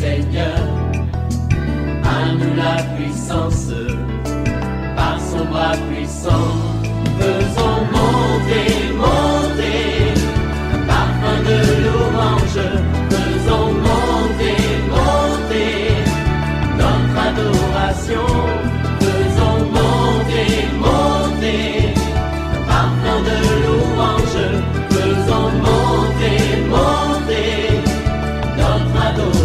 Seigneur, à nous la puissance, par son bras puissant, faisons monter, monter, un parfum de louange, faisons monter, monter, notre adoration, faisons monter, monter, un parfum de louange, faisons monter, monter, notre adoration.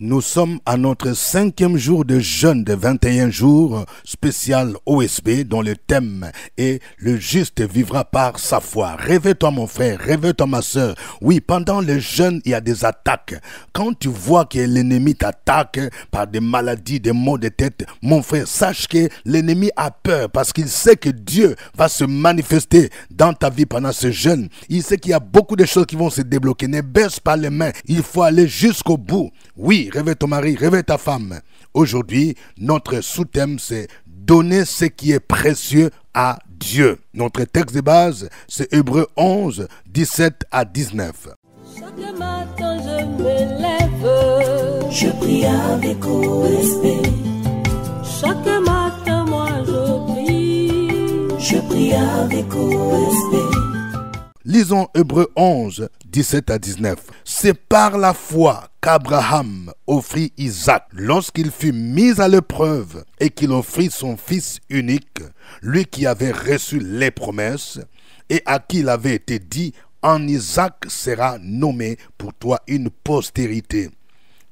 Nous sommes à notre 5e jour de jeûne de 21 jours spécial OSB dont le thème est « Le juste vivra par sa foi ». Réveille-toi mon frère, réveille-toi ma soeur. Oui, pendant le jeûne, il y a des attaques. Quand tu vois que l'ennemi t'attaque par des maladies, des maux de tête, mon frère, sache que l'ennemi a peur parce qu'il sait que Dieu va se manifester dans ta vie pendant ce jeûne. Il sait qu'il y a beaucoup de choses qui vont se débloquer. Ne baisse pas les mains, il faut aller jusqu'au bout. Oui, réveille ton mari, réveille ta femme. Aujourd'hui, notre sous-thème, c'est « Donner ce qui est précieux à Dieu ». Notre texte de base, c'est Hébreux 11, 17 à 19. Chaque matin, je me lève, je prie avec OSB. Chaque matin, moi, je prie avec OSB. Lisons Hébreux 11, 17 à 19. C'est par la foi qu'Abraham offrit Isaac lorsqu'il fut mis à l'épreuve et qu'il offrit son fils unique, lui qui avait reçu les promesses et à qui il avait été dit « En Isaac sera nommé pour toi une postérité ».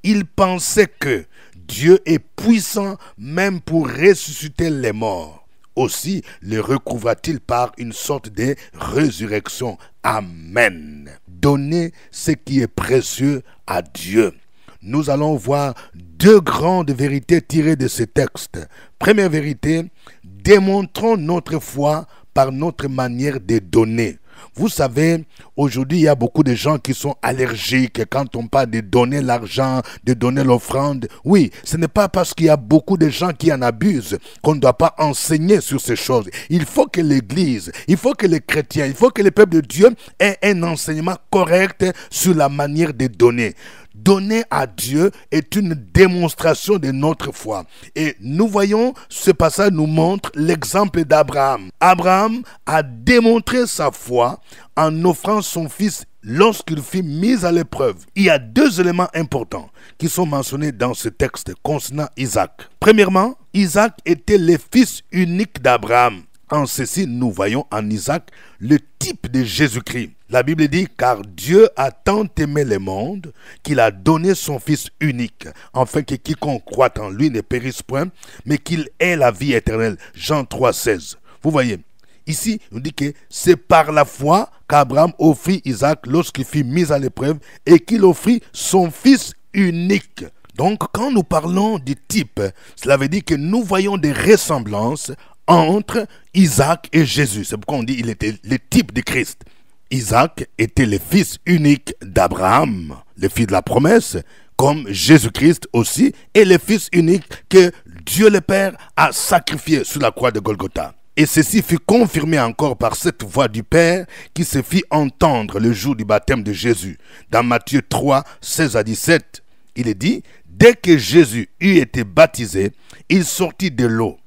Il pensait que Dieu est puissant même pour ressusciter les morts. Aussi le recouvra-t-il par une sorte de résurrection. Amen. Donnez ce qui est précieux à Dieu. Nous allons voir deux grandes vérités tirées de ce texte. Première vérité, démontrons notre foi par notre manière de donner. Vous savez, aujourd'hui, il y a beaucoup de gens qui sont allergiques quand on parle de donner l'argent, de donner l'offrande. Oui, ce n'est pas parce qu'il y a beaucoup de gens qui en abusent qu'on ne doit pas enseigner sur ces choses. Il faut que l'Église, il faut que les chrétiens, il faut que le peuple de Dieu ait un enseignement correct sur la manière de donner. Donner à Dieu est une démonstration de notre foi. Et nous voyons, ce passage nous montre l'exemple d'Abraham. Abraham a démontré sa foi en offrant son fils lorsqu'il fut mis à l'épreuve. Il y a deux éléments importants qui sont mentionnés dans ce texte concernant Isaac. Premièrement, Isaac était le fils unique d'Abraham. En ceci, nous voyons en Isaac le type de Jésus-Christ. La Bible dit, car Dieu a tant aimé le monde qu'il a donné son Fils unique, afin que quiconque croit en lui ne périsse point, mais qu'il ait la vie éternelle. Jean 3, 16. Vous voyez, ici, on dit que c'est par la foi qu'Abraham offrit Isaac lorsqu'il fut mis à l'épreuve et qu'il offrit son Fils unique. Donc, quand nous parlons du type, cela veut dire que nous voyons des ressemblances entre Isaac et Jésus. C'est pourquoi on dit qu'il était le type de Christ. Isaac était le fils unique d'Abraham, le fils de la promesse, comme Jésus-Christ aussi est le fils unique que Dieu le Père a sacrifié sur la croix de Golgotha. Et ceci fut confirmé encore par cette voix du Père qui se fit entendre le jour du baptême de Jésus. Dans Matthieu 3, 16 à 17, il est dit, dès que Jésus eut été baptisé, il sortit de l'eau.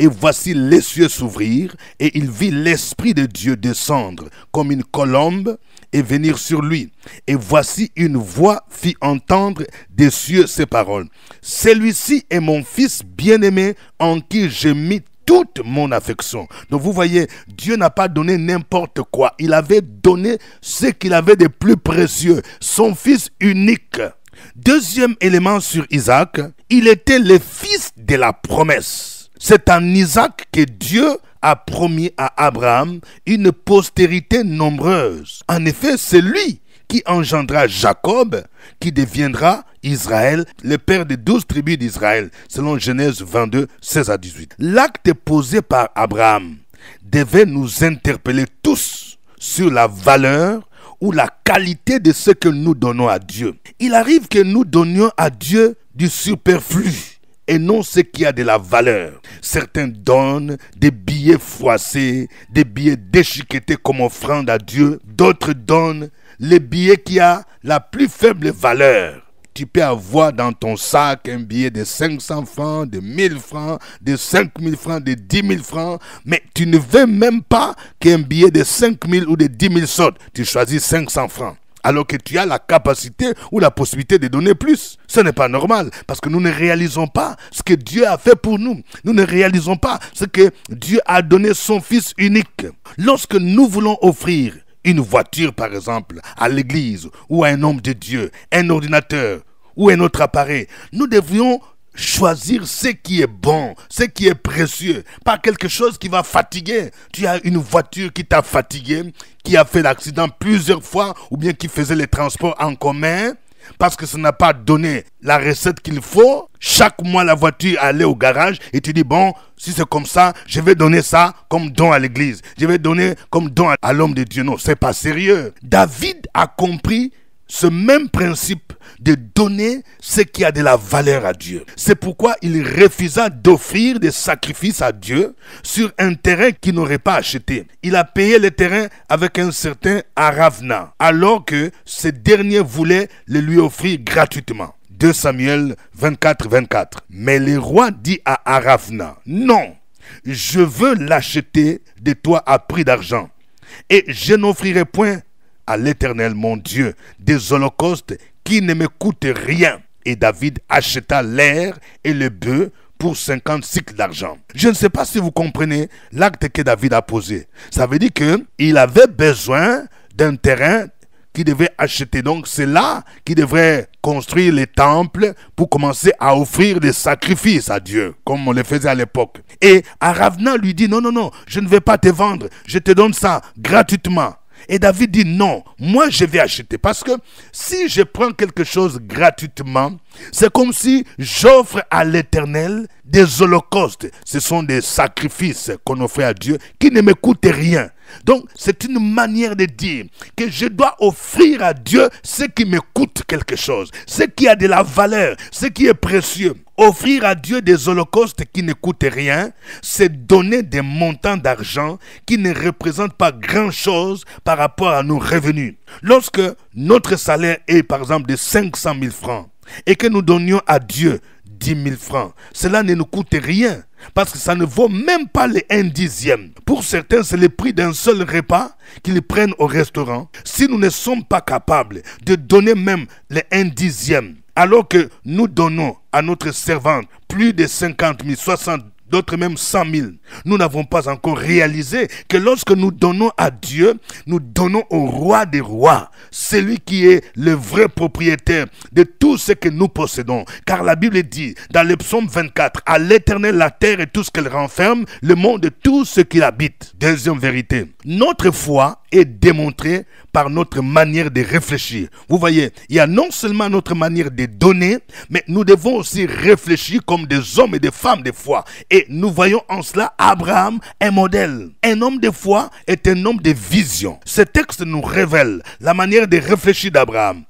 Et voici les cieux s'ouvrir, et il vit l'Esprit de Dieu descendre comme une colombe et venir sur lui. Et voici une voix fit entendre des cieux ces paroles. Celui-ci est mon fils bien-aimé en qui j'ai mis toute mon affection. Donc vous voyez, Dieu n'a pas donné n'importe quoi. Il avait donné ce qu'il avait de plus précieux, son fils unique. Deuxième élément sur Isaac, il était le fils de la promesse. C'est en Isaac que Dieu a promis à Abraham une postérité nombreuse. En effet, c'est lui qui engendra Jacob, qui deviendra Israël, le père des 12 tribus d'Israël, selon Genèse 22, 16 à 18. L'acte posé par Abraham devait nous interpeller tous sur la valeur ou la qualité de ce que nous donnons à Dieu. Il arrive que nous donnions à Dieu du superflu et non ce qui a de la valeur. Certains donnent des billets froissés, des billets déchiquetés comme offrande à Dieu. D'autres donnent les billets qui a la plus faible valeur. tu peux avoir dans ton sac un billet de 500 francs, de 1000 francs, de 5000 francs, de 10 000 francs, mais tu ne veux même pas qu'un billet de 5000 ou de 10 000 sorte. Tu choisis 500 francs. Alors que tu as la capacité ou la possibilité de donner plus. Ce n'est pas normal, parce que nous ne réalisons pas ce que Dieu a fait pour nous. Nous ne réalisons pas ce que Dieu a donné son Fils unique. Lorsque nous voulons offrir une voiture, par exemple, à l'église ou à un homme de Dieu, un ordinateur ou un autre appareil, nous devrions choisir ce qui est bon, ce qui est précieux, pas quelque chose qui va fatiguer. Tu as une voiture qui t'a fatigué, qui a fait l'accident plusieurs fois, ou bien qui faisait les transports en commun, parce que ça n'a pas donné la recette qu'il faut. Chaque mois, la voiture allait au garage et tu dis, bon, si c'est comme ça, je vais donner ça comme don à l'église. Je vais donner comme don à l'homme de Dieu. Non, c'est pas sérieux. David a compris ce même principe de donner ce qui a de la valeur à Dieu. C'est pourquoi il refusa d'offrir des sacrifices à Dieu sur un terrain qu'il n'aurait pas acheté. Il a payé le terrain avec un certain Aravna, alors que ce dernier voulait le lui offrir gratuitement. 2 Samuel 24, 24. Mais le roi dit à Aravna, non, je veux l'acheter de toi à prix d'argent, et je n'offrirai point à l'Éternel mon Dieu des holocaustes qui ne me coûtent rien. Et David acheta l'air et le bœuf pour 50 cycles d'argent. Je ne sais pas si vous comprenez l'acte que David a posé. Ça veut dire qu'il avait besoin d'un terrain qu'il devait acheter. Donc c'est là qu'il devrait construire les temples pour commencer à offrir des sacrifices à Dieu, comme on le faisait à l'époque. Et Aravna lui dit, non, non, non, je ne vais pas te vendre, je te donne ça gratuitement. Et David dit non, moi je vais acheter. Parce que si je prends quelque chose gratuitement, c'est comme si j'offre à l'Éternel des holocaustes. Ce sont des sacrifices qu'on offre à Dieu qui ne me coûtent rien. Donc c'est une manière de dire que je dois offrir à Dieu ce qui me coûte quelque chose, ce qui a de la valeur, ce qui est précieux. Offrir à Dieu des holocaustes qui ne coûtent rien, c'est donner des montants d'argent qui ne représentent pas grand-chose par rapport à nos revenus. Lorsque notre salaire est par exemple de 500 000 francs et que nous donnions à Dieu 10 000 francs, cela ne nous coûte rien parce que ça ne vaut même pas les 1/10. Pour certains, c'est le prix d'un seul repas qu'ils prennent au restaurant. Si nous ne sommes pas capables de donner même les 1/10, alors que nous donnons à notre servante plus de 50 000, 60 000, d'autres même 100 000, nous n'avons pas encore réalisé que lorsque nous donnons à Dieu, nous donnons au roi des rois, celui qui est le vrai propriétaire de tout ce que nous possédons. Car la Bible dit dans le psaume 24, à l'Éternel la terre et tout ce qu'elle renferme, le monde et tout ce qu'il habite. Deuxième vérité, notre foi est démontrée par notre manière de réfléchir. Vous voyez, il y a non seulement notre manière de donner, mais nous devons aussi réfléchir comme des hommes et des femmes de foi. Et nous voyons en cela Abraham, un modèle. Un homme de foi est un homme de vision. Ce texte nous révèle la manière de réfléchir d'Abraham.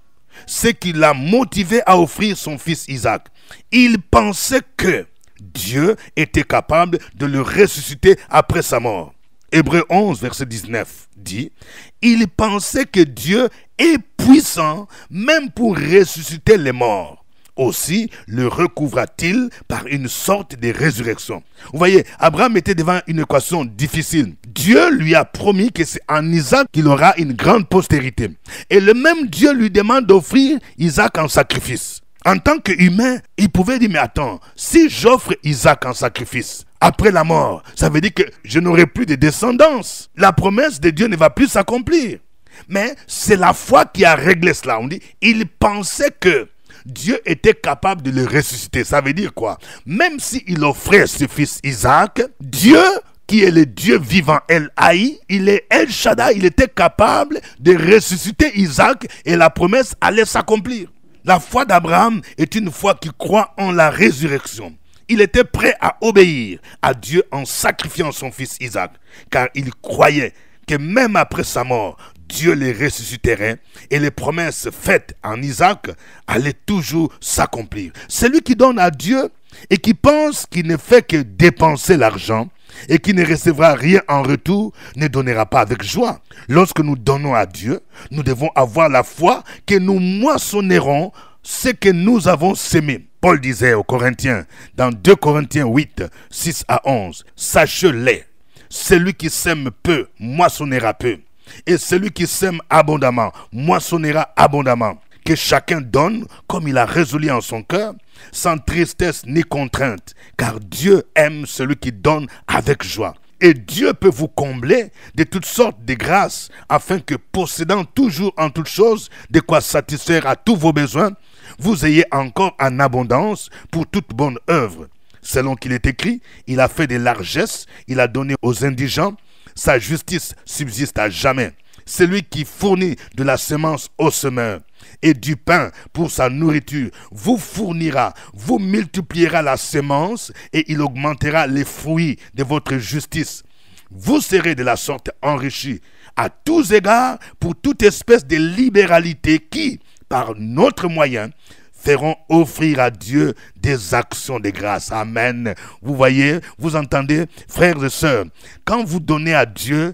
Ce qui l'a motivé à offrir son fils Isaac. Il pensait que Dieu était capable de le ressusciter après sa mort. Hébreux 11, verset 19 dit, « Il pensait que Dieu est puissant même pour ressusciter les morts. Aussi le recouvra-t-il par une sorte de résurrection. » Vous voyez, Abraham était devant une équation difficile. Dieu lui a promis que c'est en Isaac qu'il aura une grande postérité. Et le même Dieu lui demande d'offrir Isaac en sacrifice. En tant qu'humain, il pouvait dire, mais attends, si j'offre Isaac en sacrifice, après la mort, ça veut dire que je n'aurai plus de descendance. La promesse de Dieu ne va plus s'accomplir. Mais c'est la foi qui a réglé cela. On dit, il pensait que Dieu était capable de le ressusciter. Ça veut dire quoi? Même s'il offrait ce fils Isaac, Dieu, qui est le Dieu vivant El Haï, il est El Shaddai, il était capable de ressusciter Isaac et la promesse allait s'accomplir. La foi d'Abraham est une foi qui croit en la résurrection. Il était prêt à obéir à Dieu en sacrifiant son fils Isaac, car il croyait que même après sa mort, Dieu les ressusciterait et les promesses faites en Isaac allaient toujours s'accomplir. Celui qui donne à Dieu et qui pense qu'il ne fait que dépenser l'argent et qui ne recevra rien en retour ne donnera pas avec joie. Lorsque nous donnons à Dieu, nous devons avoir la foi que nous moissonnerons ce que nous avons sémé. Paul disait aux Corinthiens, dans 2 Corinthiens 8, 6 à 11, « Sachez-les, celui qui sème peu, moissonnera peu, et celui qui sème abondamment, moissonnera abondamment. Que chacun donne comme il a résolu en son cœur, sans tristesse ni contrainte, car Dieu aime celui qui donne avec joie. Et Dieu peut vous combler de toutes sortes de grâces, afin que, possédant toujours en toutes choses de quoi satisfaire à tous vos besoins, vous ayez encore en abondance pour toute bonne œuvre. Selon qu'il est écrit, il a fait des largesses, il a donné aux indigents, sa justice subsiste à jamais. Celui qui fournit de la semence au semeur et du pain pour sa nourriture vous fournira, vous multipliera la semence et il augmentera les fruits de votre justice. Vous serez de la sorte enrichis à tous égards pour toute espèce de libéralité qui, par notre moyen, feront offrir à Dieu des actions de grâce. Amen. Vous voyez, vous entendez, frères et sœurs, quand vous donnez à Dieu,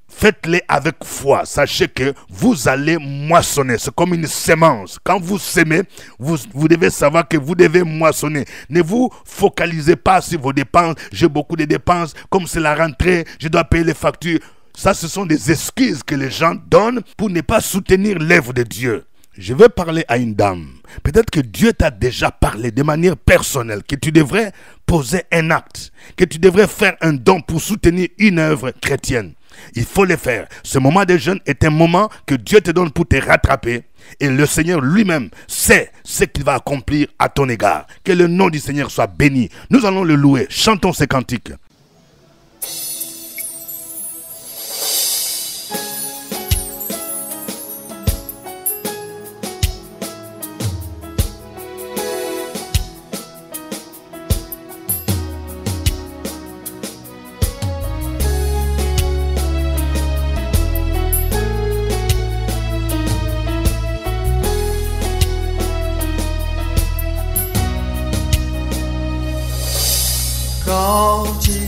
faites-les avec foi. Sachez que vous allez moissonner. C'est comme une semence. Quand vous semez, vous devez savoir que vous devez moissonner. Ne vous focalisez pas sur vos dépenses. J'ai beaucoup de dépenses. Comme c'est la rentrée, je dois payer les factures. Ça, ce sont des excuses que les gens donnent pour ne pas soutenir l'œuvre de Dieu. Je vais parler à une dame. Peut-être que Dieu t'a déjà parlé de manière personnelle, que tu devrais poser un acte, que tu devrais faire un don pour soutenir une œuvre chrétienne. Il faut le faire. Ce moment de jeûne est un moment que Dieu te donne pour te rattraper. Et le Seigneur lui-même sait ce qu'il va accomplir à ton égard. Que le nom du Seigneur soit béni. Nous allons le louer. Chantons ces cantiques. Quand il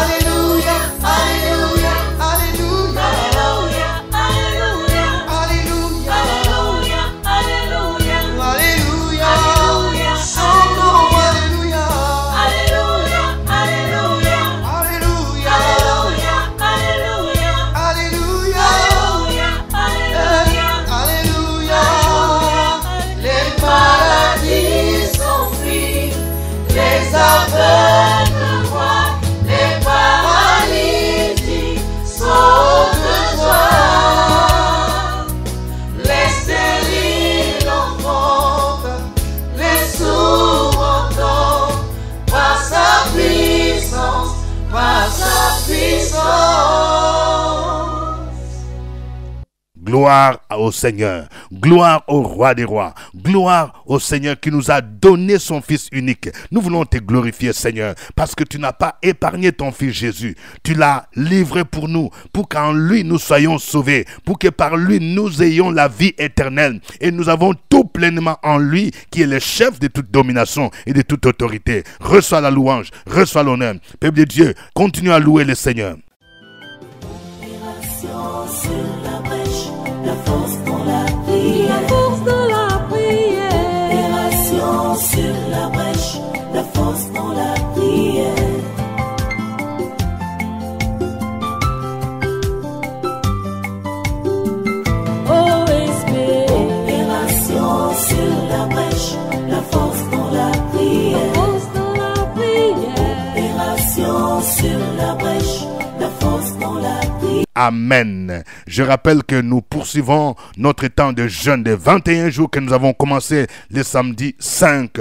Alléluia, Alléluia, Alléluia, Alléluia, Alléluia, Alléluia, Alléluia, Alléluia, chantons Alléluia, Alléluia, Alléluia, Alléluia, Alléluia, Alléluia, Alléluia, les maladies sont fuies, les aveugles voient, les paralytiques sautent de joie, les stériles entendent, les sourds entendent, par sa puissance, par sa puissance. Gloire au Seigneur, gloire au roi des rois, gloire au Seigneur qui nous a donné son Fils unique. Nous voulons te glorifier, Seigneur, parce que tu n'as pas épargné ton Fils Jésus. Tu l'as livré pour nous, pour qu'en lui nous soyons sauvés, pour que par lui nous ayons la vie éternelle. Et nous avons tout pleinement en lui, qui est le chef de toute domination et de toute autorité. Reçois la louange, reçois l'honneur. Peuple de Dieu, continue à louer le Seigneur. Opération sur la brèche, la force dans la prière. La force de la prière. Opération sur la brèche, la force dans la prière. OSB. Opération sur la brèche, la force dans la prière. Force de la prière. Opération sur la brèche, la force dans la prière. Amen. Je rappelle que nous poursuivons notre temps de jeûne de 21 jours que nous avons commencé le samedi 5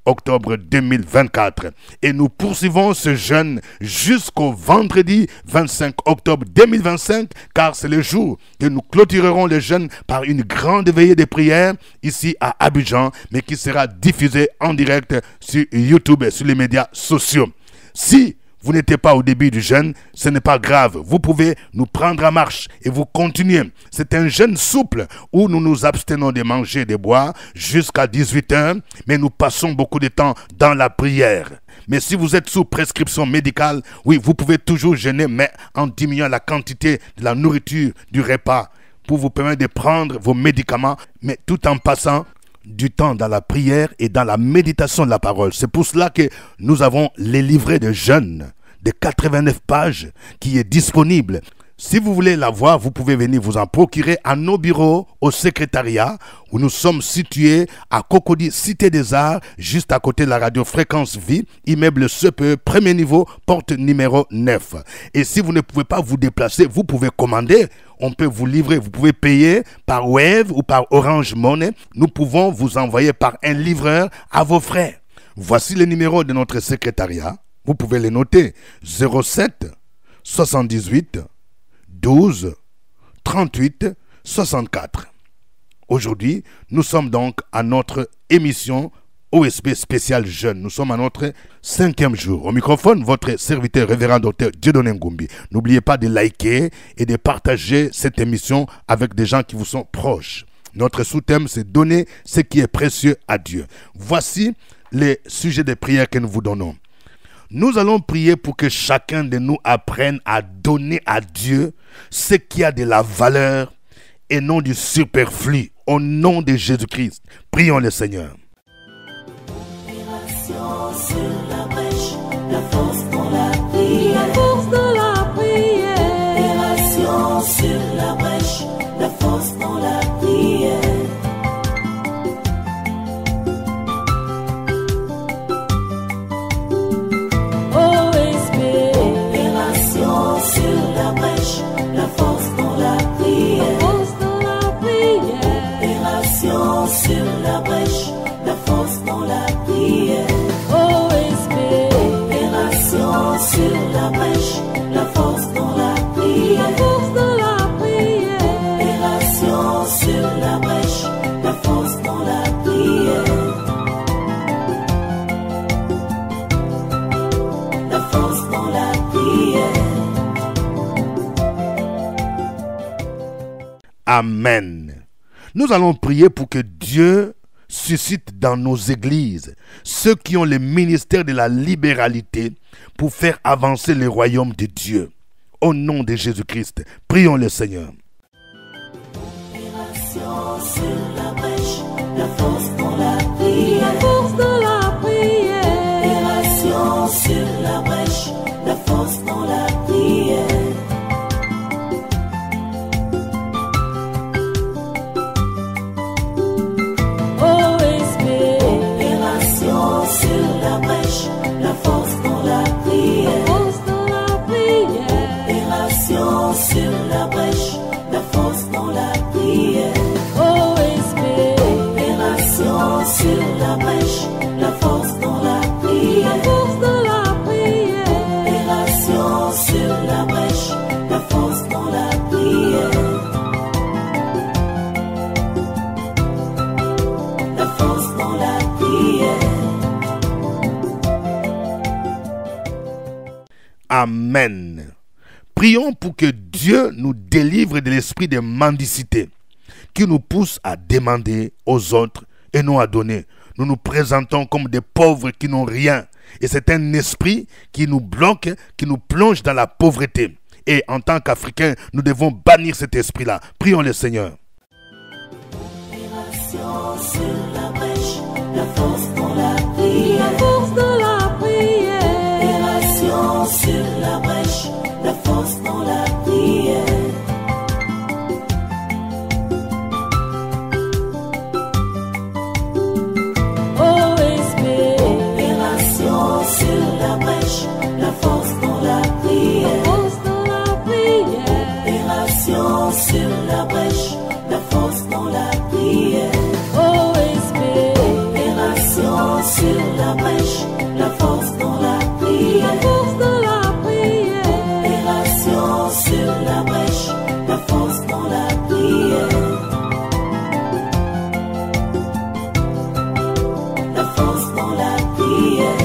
octobre 2024. Et nous poursuivons ce jeûne jusqu'au vendredi 25 octobre 2025, car c'est le jour que nous clôturerons le jeûne par une grande veillée de prière ici à Abidjan, mais qui sera diffusée en direct sur YouTube et sur les médias sociaux. Si vous n'étiez pas au début du jeûne, ce n'est pas grave. Vous pouvez nous prendre en marche et vous continuez. C'est un jeûne souple où nous nous abstenons de manger et de boire jusqu'à 18h, mais nous passons beaucoup de temps dans la prière. Mais si vous êtes sous prescription médicale, oui, vous pouvez toujours jeûner, mais en diminuant la quantité de la nourriture, du repas, pour vous permettre de prendre vos médicaments, mais tout en passant du temps dans la prière et dans la méditation de la parole. C'est pour cela que nous avons les livrets de jeûne de 89 pages qui est disponible. Si vous voulez la voir, vous pouvez venir vous en procurer à nos bureaux au secrétariat où nous sommes situés à Cocody, Cité des Arts, juste à côté de la radio Fréquence Vie, immeuble CPE, premier niveau, porte numéro 9. Et si vous ne pouvez pas vous déplacer, vous pouvez commander. On peut vous livrer, vous pouvez payer par Wave ou par Orange Money. Nous pouvons vous envoyer par un livreur à vos frais. Voici le numéro de notre secrétariat. Vous pouvez les noter. 07 78 12 38 64. Aujourd'hui, nous sommes donc à notre émission OSB spécial jeune. Nous sommes à notre 5e jour. Au microphone, votre serviteur révérend docteur Dieudonné Ngumbi. N'oubliez pas de liker et de partager cette émission avec des gens qui vous sont proches. Notre sous-thème, c'est donner ce qui est précieux à Dieu. Voici les sujets de prière que nous vous donnons. Nous allons prier pour que chacun de nous apprenne à donner à Dieu ce qui a de la valeur et non du superflu. Au nom de Jésus-Christ, prions le Seigneur. Opération sur la brèche, la force dans la prière. La force de la prière. Opération sur la brèche, la force dans la prière. OSB. Opération sur la brèche, la force dans la prière. Force de la prière. Opération sur la brèche, la force dans la prière. OSB. Opération sur la brèche, la force dans la prière. La force de la prière. Opération sur la brèche, la force dans la prière. La force dans la prière. Amen. Nous allons prier pour que Dieu suscite dans nos églises ceux qui ont le ministère de la libéralité pour faire avancer le royaume de Dieu. Au nom de Jésus-Christ, prions le Seigneur. Opération sur la brèche, la force dans la prière. La force de la prière. Opération sur la brèche, la force dans la prière. OSB. Opération sur la brèche, la force dans la prière. Force de la prière. Opération sur la brèche, la force dans la prière. OSB. Opération sur la brèche, la force dans la prière. Force de la prière. Opération sur la brèche, la force dans la prière. La force dans la prière. Amen. Prions pour que Dieu nous délivre de l'esprit de mendicité qui nous pousse à demander aux autres et non à donner. Nous nous présentons comme des pauvres qui n'ont rien. Et c'est un esprit qui nous bloque, qui nous plonge dans la pauvreté. Et en tant qu'Africains, nous devons bannir cet esprit-là. Prions le Seigneur. Opération sur la brèche, la force dans la prière. La force de la prière. Opération sur la brèche, la force dans la prière. OSB. Opération sur la brèche, la force dans la prière. Force de la prière. Opération sur la brèche, la force dans la prière. OSB. Opération sur la brèche, la force dans la prière. Force de la prière. Opération sur la brèche, la force dans la prière. La force dans la prière.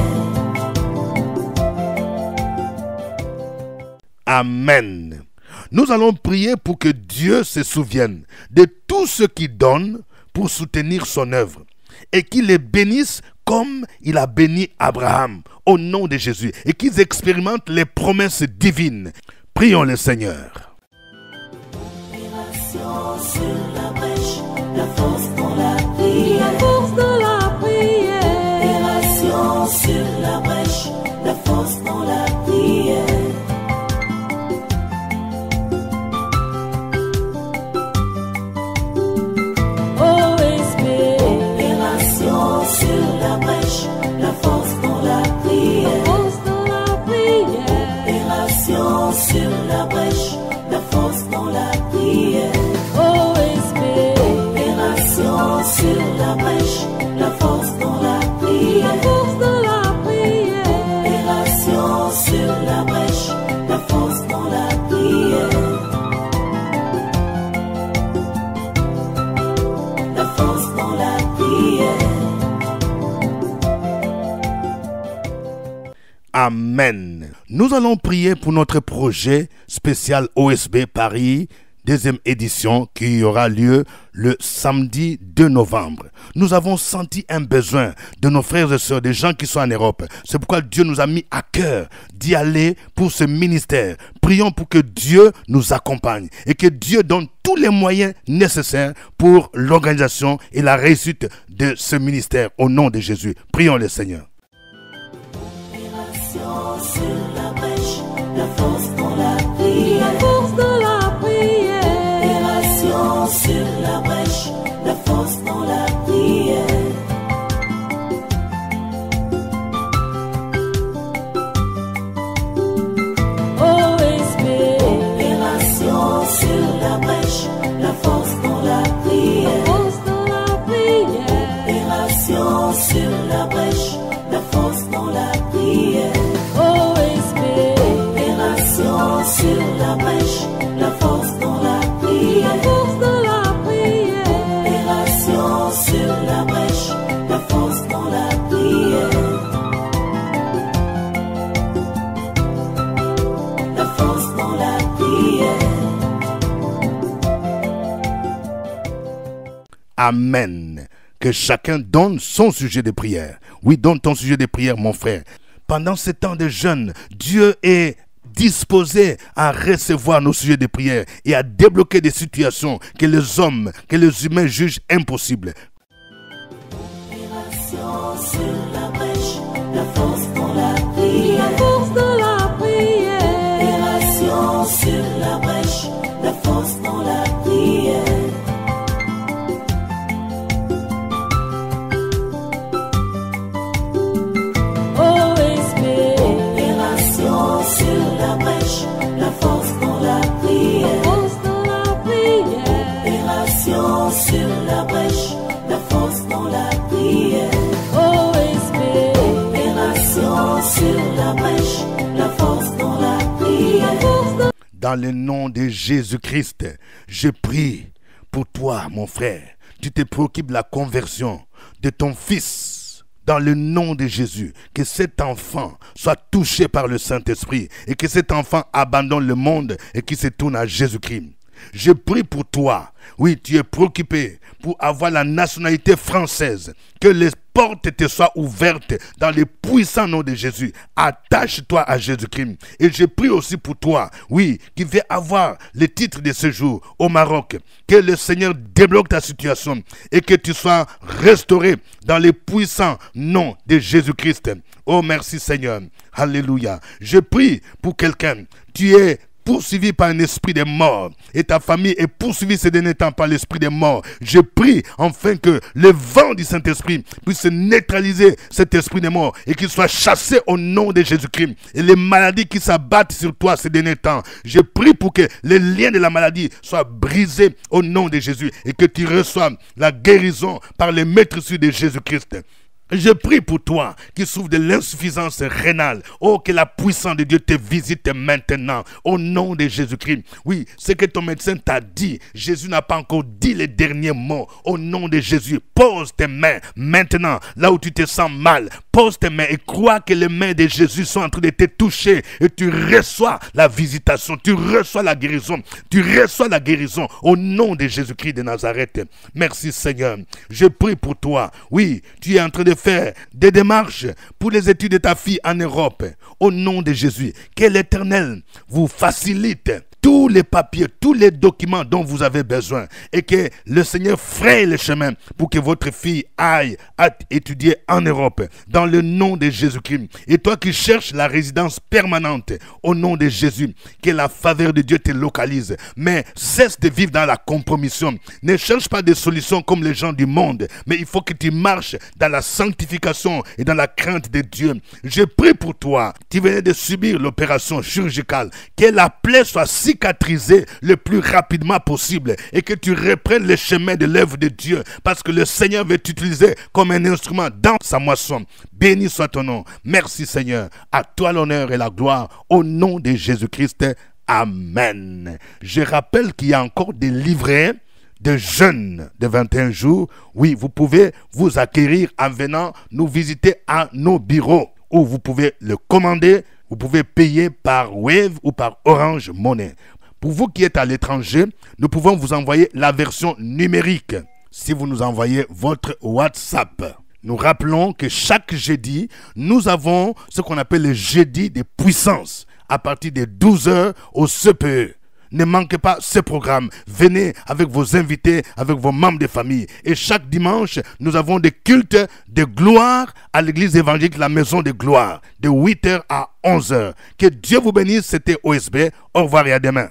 Amen. Nous allons prier pour que Dieu se souvienne de tous ceux qui donnent pour soutenir son œuvre et qu'il les bénisse comme il a béni Abraham au nom de Jésus et qu'ils expérimentent les promesses divines. Prions le Seigneur. Opération sur la brèche, la force dans la prière. La force de la prière. Opération sur la brèche, la force dans la prière. OSB. Opération sur la brèche, la force dans la prière. Force de la prière. Opération sur la brèche, la force dans la prière. OSB. Opération sur la brèche, la force dans la prière. Force de la prière. Opération sur la brèche, la force dans la prière. La force dans la prière. Amen. Nous allons prier pour notre projet spécial OSB Paris, deuxième édition qui aura lieu le samedi 2 novembre. Nous avons senti un besoin de nos frères et sœurs, des gens qui sont en Europe. C'est pourquoi Dieu nous a mis à cœur d'y aller pour ce ministère. Prions pour que Dieu nous accompagne et que Dieu donne tous les moyens nécessaires pour l'organisation et la réussite de ce ministère au nom de Jésus. Prions le Seigneur. Opération sur la brèche, la force dans la prière. La force de la prière. Opération sur la brèche, la force dans la prière. OSB. Opération sur la brèche, la force dans la prière. Force de la prière. Opération sur la brèche, la force dans la prière. OSB. Opération sur la brèche, la force dans la prière. Force de la prière. Opération sur la brèche, la force dans la prière. La force dans la prière. Amen. que chacun donne son sujet de prière. Oui, donne ton sujet de prière, mon frère. Pendant ce temps de jeûne, Dieu est disposé à recevoir nos sujets de prière et à débloquer des situations que les hommes, que les humains jugent impossibles. Opération sur la brèche, la force dans la prière. La force de la prière. Opération sur la brèche, la force dans la prière. OSB. Opération sur la brèche, la force dans la prière. Force de la prière. Opération sur la brèche, la force dans la prière. OSB. Opération sur la brèche, la force dans la prière. Dans le nom de Jésus-Christ, je prie pour toi, mon frère. Tu te préoccupes de la conversion de ton fils. Dans le nom de Jésus, que cet enfant soit touché par le Saint-Esprit et que cet enfant abandonne le monde et qu'il se tourne à Jésus-Christ. Je prie pour toi. Oui, tu es préoccupé pour avoir la nationalité française. Que les portes te soient ouvertes dans le puissant nom de Jésus. Attache-toi à Jésus-Christ. Et je prie aussi pour toi, oui, qui veut avoir le titre de séjour au Maroc. Que le Seigneur débloque ta situation et que tu sois restauré dans le puissant nom de Jésus-Christ. Oh, merci Seigneur. Alléluia. Je prie pour quelqu'un. Tu es poursuivi par un esprit de mort et ta famille est poursuivie ces derniers temps par l'esprit de mort. Je prie enfin que le vent du Saint-Esprit puisse neutraliser cet esprit de mort et qu'il soit chassé au nom de Jésus-Christ. Et les maladies qui s'abattent sur toi ces derniers temps, je prie pour que les liens de la maladie soient brisés au nom de Jésus et que tu reçoives la guérison par les maîtrises de Jésus-Christ. Je prie pour toi qui souffre de l'insuffisance rénale. Oh, que la puissance de Dieu te visite maintenant. Au nom de Jésus-Christ. Oui, ce que ton médecin t'a dit, Jésus n'a pas encore dit les derniers mots. Au nom de Jésus, pose tes mains maintenant, là où tu te sens mal. Pose tes mains et crois que les mains de Jésus sont en train de te toucher. Et tu reçois la visitation, tu reçois la guérison. Tu reçois la guérison au nom de Jésus-Christ de Nazareth. Merci Seigneur. Je prie pour toi. Oui, tu es en train de faire des démarches pour les études de ta fille en Europe. Au nom de Jésus, que l'Éternel vous facilite tous les papiers, tous les documents dont vous avez besoin et que le Seigneur fraye le chemin pour que votre fille aille à étudier en Europe dans le nom de Jésus-Christ. Et toi qui cherches la résidence permanente, au nom de Jésus, que la faveur de Dieu te localise. Mais cesse de vivre dans la compromission. Ne cherche pas des solutions comme les gens du monde, mais il faut que tu marches dans la sanctification et dans la crainte de Dieu. Je prie pour toi. Tu venais de subir l'opération chirurgicale. Que la plaie soit cicatrisée le plus rapidement possible et que tu reprennes le chemin de l'œuvre de Dieu parce que le Seigneur veut t'utiliser comme un instrument dans sa moisson. Béni soit ton nom. Merci Seigneur. À toi l'honneur et la gloire au nom de Jésus-Christ. Amen. Je rappelle qu'il y a encore des livrets de jeûne de 21 jours. Oui, vous pouvez vous acquérir en venant nous visiter à nos bureaux ou vous pouvez le commander. Vous pouvez payer par Wave ou par Orange Money. Pour vous qui êtes à l'étranger, nous pouvons vous envoyer la version numérique si vous nous envoyez votre WhatsApp. Nous rappelons que chaque jeudi, nous avons ce qu'on appelle le jeudi de puissance à partir de 12h au CPE. Ne manquez pas ce programme. Venez avec vos invités, avec vos membres de famille. Et chaque dimanche, nous avons des cultes de gloire à l'église évangélique La Maison de Gloire, de 8h à 11h. Que Dieu vous bénisse. C'était OSB. Au revoir et à demain.